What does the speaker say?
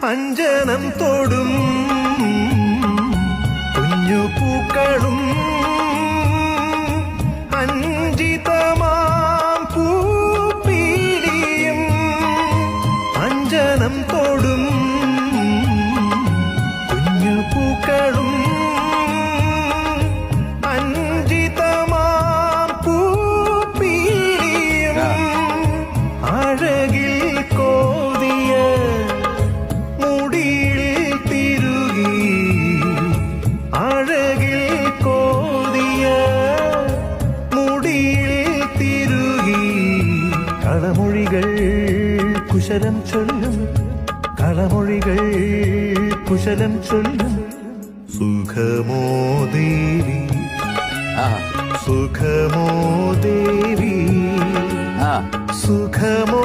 അഞ്ജനം തൊടും കുഞ്ഞു പൂക്കളും അഞ്ജിതമാം പൂപ്പീലിയും അഞ്ജനം തൊടും കുഞ്ഞു പൂക്കളും അഞ്ജിതമാം പൂപ്പീലിയും അഴകിൽ കോതിയ മുടിയിൽ തിരുകി അഴകിൽ കോതിയ മുടിയിൽ തിരുകി കളമൊഴികൾ കുശലം ചൊല്ലും കളമൊഴികൾ കുശലം ചൊല്ലും സുഖമോ ദേവി സുഖമോ ദേവി സുഖമോ